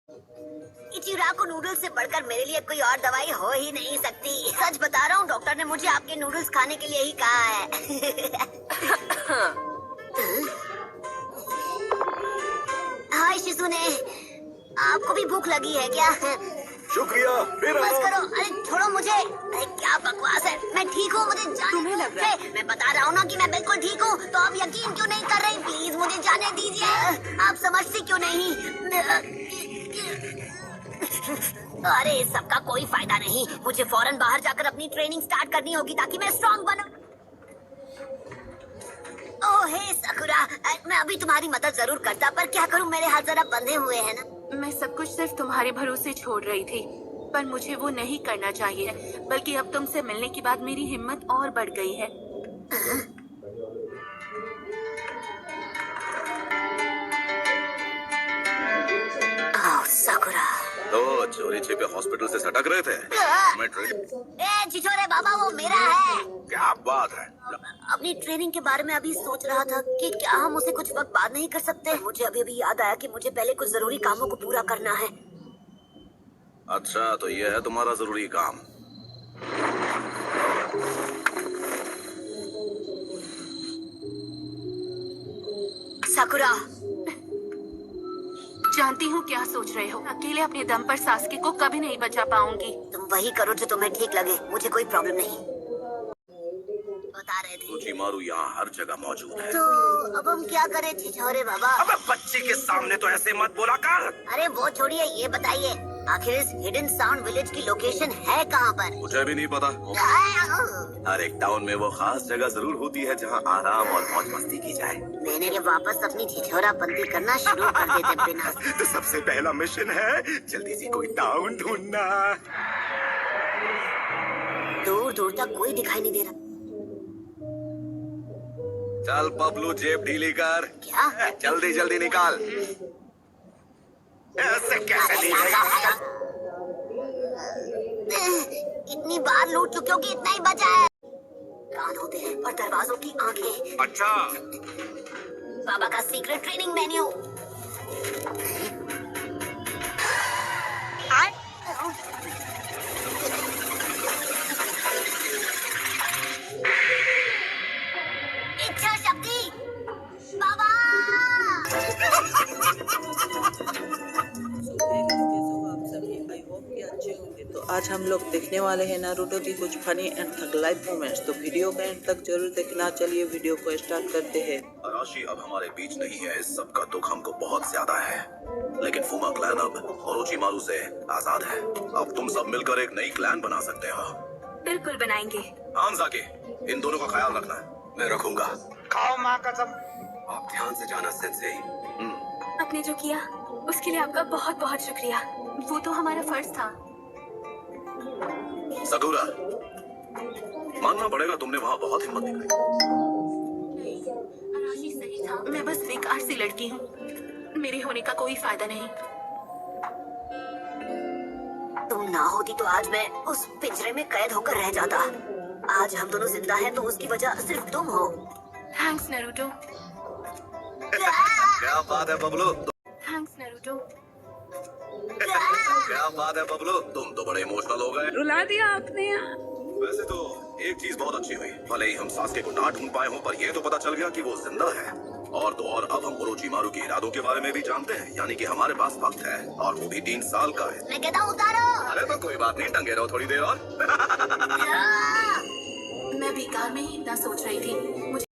इचिराको noodles से बढ़कर मेरे लिए कोई और दवाई हो ही नहीं सकती। सच बता रहा हूँ, डॉक्टर ने मुझे आपके नूडल्स खाने के लिए ही कहा है। हाय शिजुने, आपको भी भूख लगी है क्या? शुक्रिया, फिर बस आओ। करो, अरे छोड़ो मुझे। अरे क्या बकवास है, मैं ठीक हूँ, मुझे जाने तुम्हें दो। लग रहा है? मैं बता रहा हूँ ना कि मैं बिल्कुल ठीक हूँ, तो आप यकीन क्यों नहीं कर रही? प्लीज मुझे जाने दीजिए। आप समझती क्यों नहीं? अरे इस सबका कोई फायदा नहीं। मुझे फौरन बाहर जाकर अपनी ट्रेनिंग स्टार्ट करनी होगी ताकि मैं स्ट्रांग बनूं। ओह हे सकुरा, मैं अभी तुम्हारी मदद जरूर करता, पर क्या करूं, मेरे हाथ जरा बंधे हुए हैं ना। मैं सब कुछ सिर्फ तुम्हारे भरोसे छोड़ रही थी, पर मुझे वो नहीं करना चाहिए, बल्कि अब तुमसे मिलने के बाद मेरी हिम्मत और बढ़ गई है। ओह सकुरा। तो चोरी छिपे हॉस्पिटल से सटक रहे थे। मैं ए छिछोरे बाबा, वो मेरा है। क्या बात है? अपनी ट्रेनिंग के बारे में अभी सोच रहा था कि क्या हम उसे कुछ वक्त बाद नहीं कर सकते। मुझे अभी अभी याद आया कि मुझे पहले कुछ जरूरी कामों को पूरा करना है। अच्छा, तो ये है तुम्हारा जरूरी काम। सकुरा, जानती हूँ क्या सोच रहे हो। अकेले अपने दम पर सासके को कभी नहीं बचा पाऊंगी। तुम वही करो जो तुम्हें ठीक लगे, मुझे कोई प्रॉब्लम नहीं। बता रहे थे उचिमारू यहाँ हर जगह मौजूद है। तो अब हम क्या करें छिछोरे बाबा? अबे बच्चे के सामने तो ऐसे मत बोला कर। अरे वो छोड़िए, ये बताइए आखिर इस हिडन साउंड विलेज की लोकेशन है कहाँ पर? मुझे भी नहीं पता। हर एक टाउन में वो खास जगह जरूर होती है जहाँ आराम और मौज मस्ती की जाए। मैंने के वापस अपनी छिछोरापंती करना शुरू कर देते बिना। तो सबसे पहला मिशन है जल्दी से कोई टाउन ढूंढना। दूर दूर तक कोई दिखाई नहीं दे रहा। चल पबलू, जेब ढीली कर। क्या? जल्दी जल्दी निकाल। ऐसे कैसे ली जाएगी? इतनी बार लूट चुके हो कि इतना ही बचा है। कान होते हैं और दरवाजों की आंखें। अच्छा, बाबा का सीक्रेट ट्रेनिंग मेन्यू। इच्छा शक्ति बाबा। आप सभी आई होप कि अच्छे होंगे। तो आज हम लोग देखने वाले हैं नारुतो की कुछ फनी एंड थक लाइफ मोमेंट्स। तो वीडियो को एंड तक जरूर देखना। चलिए वीडियो को स्टार्ट करते हैं। अराशी अब हमारे बीच नहीं है, इस सब का दुख हमको बहुत ज्यादा है, लेकिन फुमा क्लैन अब ओरोचिमारू से आजाद है। अब तुम सब मिलकर एक नई क्लैन बना सकते हो। बिल्कुल बनाएंगे। हानजाके, इन दोनों का ख्याल रखना। मैं रखूंगा। खाओ माँ कसम। आप ध्यान से जाना सेंसेई। आपने जो किया उसके लिए आपका बहुत बहुत शुक्रिया। वो तो हमारा फर्ज था। सकुरा, मानना पड़ेगा तुमने वहाँ बहुत हिम्मत दिखाई। अराशी सही था, मैं बस बेकार सी लड़की हूँ। मेरे होने का कोई फायदा नहीं। तुम ना होती तो आज मैं उस पिंजरे में कैद होकर रह जाता। आज हम दोनों जिंदा हैं तो उसकी वजह सिर्फ तुम हो। Thanks Naruto. क्या बात है बबलू? Thanks Naruto. क्या बात है बबलू? तुम तो बड़े इमोशनल हो गए। रुला दिया आपने। वैसे तो एक चीज बहुत अच्छी हुई, भले ही हम सासके को ना ढूंढ पाए हों, पर ये तो पता चल गया कि वो जिंदा है। और तो और अब हम ओरोचिमारू के इरादों के बारे में भी जानते हैं, यानी कि हमारे पास वक्त है, और वो भी 3 साल का है। मैं कहता हूँ उतारो। अरे तो कोई बात नहीं, टंगे रहो थोड़ी देर और। मैं बेकार में ही इतना सोच रही थी। मुझे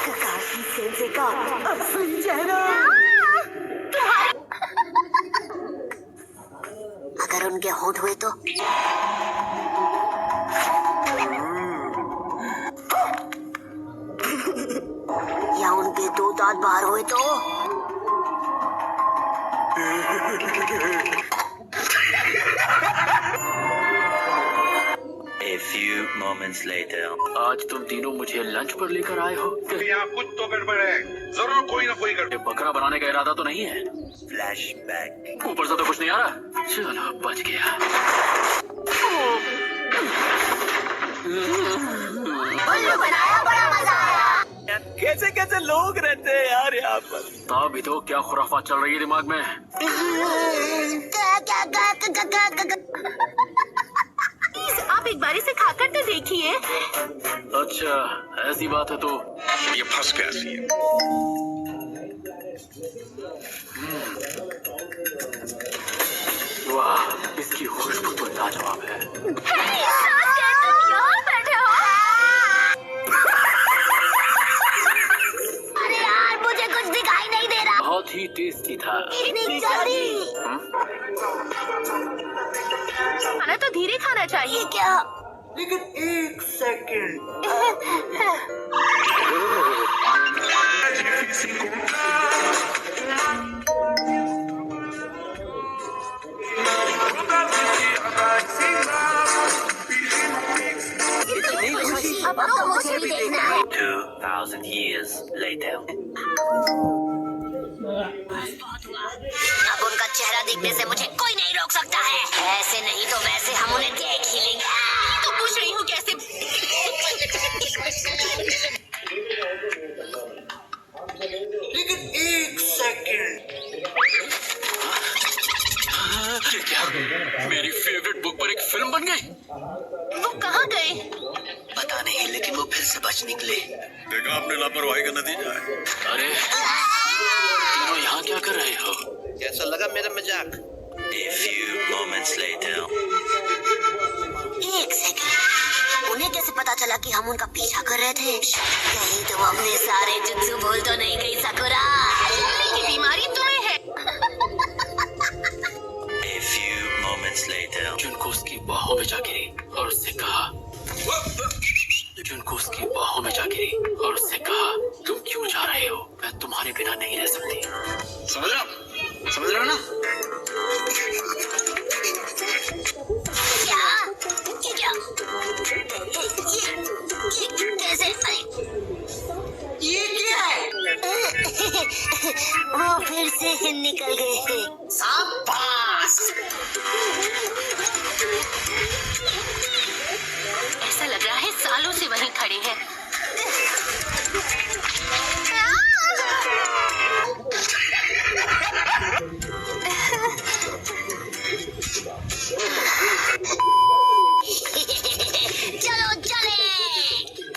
ककाशी सेंसे का असली चेहरा। अगर उनके होंठ हुए तो? या उनके 2 दांत बाहर हुए तो? A few moments later. आज तुम तीनों मुझे लंच पर लेकर आए हो। यहाँ कुछ तो गड़बड़ है, जरूर कोई ना कोई गड़बड़। ये बकरा बनाने का इरादा तो नहीं है? Flashback. ऊपर से तो कुछ नहीं आ रहा। चलो बच गया। उल्लू बनाया, बड़ा मजा आया। यार, कैसे कैसे लोग रहते हैं यार यहाँ पर। तभी तो क्या खुराफात चल रही है दिमाग में। प्लीज आप एक बारी से खाकर तो देखिए। अच्छा ऐसी बात है तो ये फंस गया सी। वाह, इसकी खुशबू तो लाजवाब है। तुम यहाँ बैठे हो? अरे यार मुझे कुछ दिखाई नहीं दे रहा। बहुत ही टेस्टी था। इतनी जल्दी? खाना तो धीरे खाना चाहिए। ये क्या? लेकिन एक सेकंड, अब तो मुझे भी देखना है। 2000 years later. अब उनका चेहरा देखने से मुझे कोई नहीं रोक सकता है। ऐसे नहीं तो वैसे हम उन्हें देख ही लेंगे। तो पूछ रही हूँ कैसे। लेकिन एक सेकंड, ये क्या? मेरी फेवरेट बुक पर एक फिल्म बन गई। वो कहाँ गए? पता नहीं, लेकिन वो फिर से बच निकले। देखा आपने लापरवाही का नतीजा है। अरे तीनों यहाँ क्या कर रहे हो? कैसा लगा मेरा मजाक? A few moments later. एक सेकंड, उन्हें कैसे पता चला कि हम उनका पीछा कर रहे थे? कहीं तुम अपने सारे जुत्सु भूल तो नहीं गई साकुरा? ये बीमारी तुम्हें है। A few moments later. जुनको उसकी बाहों में जा गिरी और उससे कहा, जुनको उसकी बाहों में जा गिरी और उससे कहा, तुम क्यों जा रहे हो? मैं तुम्हारे बिना नहीं रह सकती। समझ रहे हो ना? क्या? ये कैसे? ये क्या है? वो फिर से निकल गए। शाबाश! ऐसा लग रहा है सालों से वहीं खड़े हैं। चलो चले।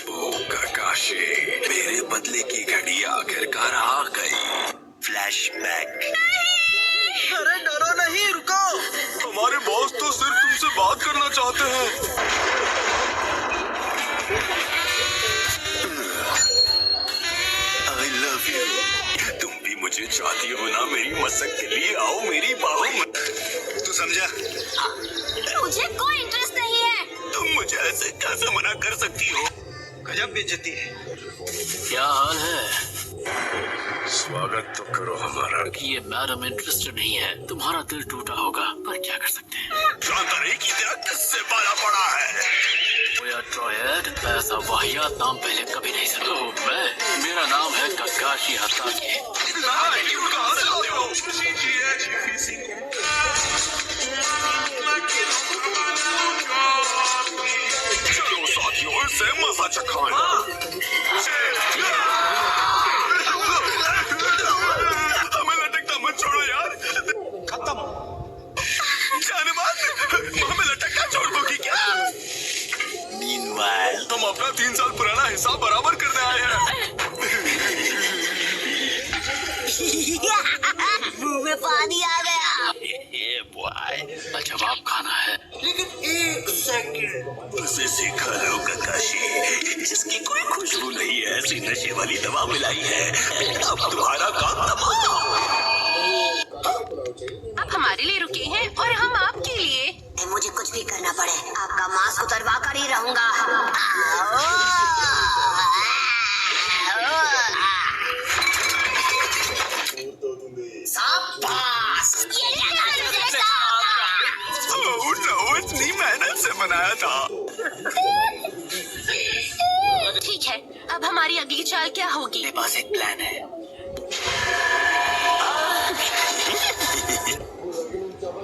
ओ काकाशी, मेरे बदले की घड़ी आखिरकार आ गई। Flashback. अरे डरो नहीं, रुको। हमारे बॉस तो सिर्फ तुमसे बात करना चाहते हैं। I love you. तुम भी मुझे चाहती हो ना? मेरी मसक के लिए आओ मेरी बाहों में। तू समझा? मुझे कोई इंटरेस्ट नहीं है। तुम मुझे ऐसे कैसे मना कर सकती हो? गजब बेइज्जती है। क्या हाल है? स्वागत तो करो हमारा। कि ये मैडम इंटरेस्टेड नहीं है। तुम्हारा दिल टूटा होगा, पर क्या कर सकते हैं? जानता नहीं कि तेरा किससे पाला पड़ा है। ओया ट्रॉयड, ऐसा वाहियात नाम पहले कभी नहीं सुना। मेरा नाम है ककाशी हताके। कहाँ से लाते हो? चलो साथियों, इससे मजा चखाएं। हमें लटकता मत छोड़ो यार। खत्म। जाने बाद हमें लटकता छोड़ दोगी क्या? Meanwhile. हम अपना 3 साल पुराना हिसाब बराबर करने आए हैं। मुंह में पानी आ गया। Yeah, boy. जवाब खाना है। लेकिन एक सेकंड, उसे सीखा लो ककाशी, जिसकी कोई खुशबू नहीं है, ऐसी नशे वाली दवा मिलाई है। अब तुम्हारा काम तमाम। आप हमारे लिए रुके हैं और हम आपके लिए। मुझे कुछ भी करना पड़े, आपका मास्क उतरवा कर ही रहूंगा। शाबाश! ये क्या कर ओह नो, इतनी मेहनत से बनाया था। ठीक है, अब हमारी अगली चाल क्या होगी? मेरे पास एक प्लान है।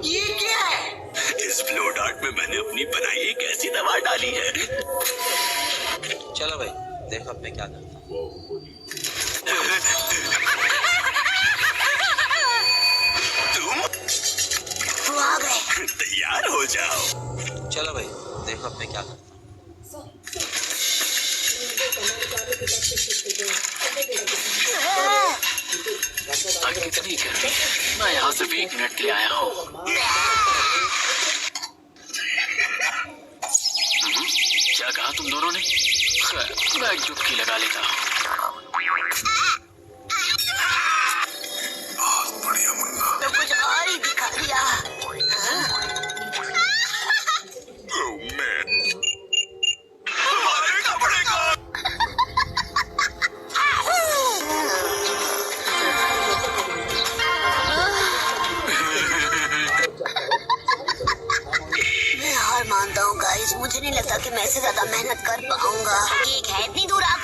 ये क्या है? इस फ्लो डार्ट में मैंने अपनी बनाई एक ऐसी दवा डाली है। चलो भाई, देखो अब मैं क्या करता हूँ। चलो भाई, देखो अब मैं क्या करता हूँ। आज कितनी गर्मी है। मैं यहाँ सिर्फ 1 मिनट के लिए आया हूँ। क्या कहा तुम दोनों ने? खैर, मैं एक डुबकी लगा लेता हूँ। बहुत बढ़िया मुन्ना। तो कुछ और ही दिखा दिया। मारेगा पड़ेगा। मैं हार मानता हूँ गाइस, मुझे नहीं लगता कि मैं इससे ज्यादा मेहनत कर पाऊंगा। ठीक है, इतनी दूर आकर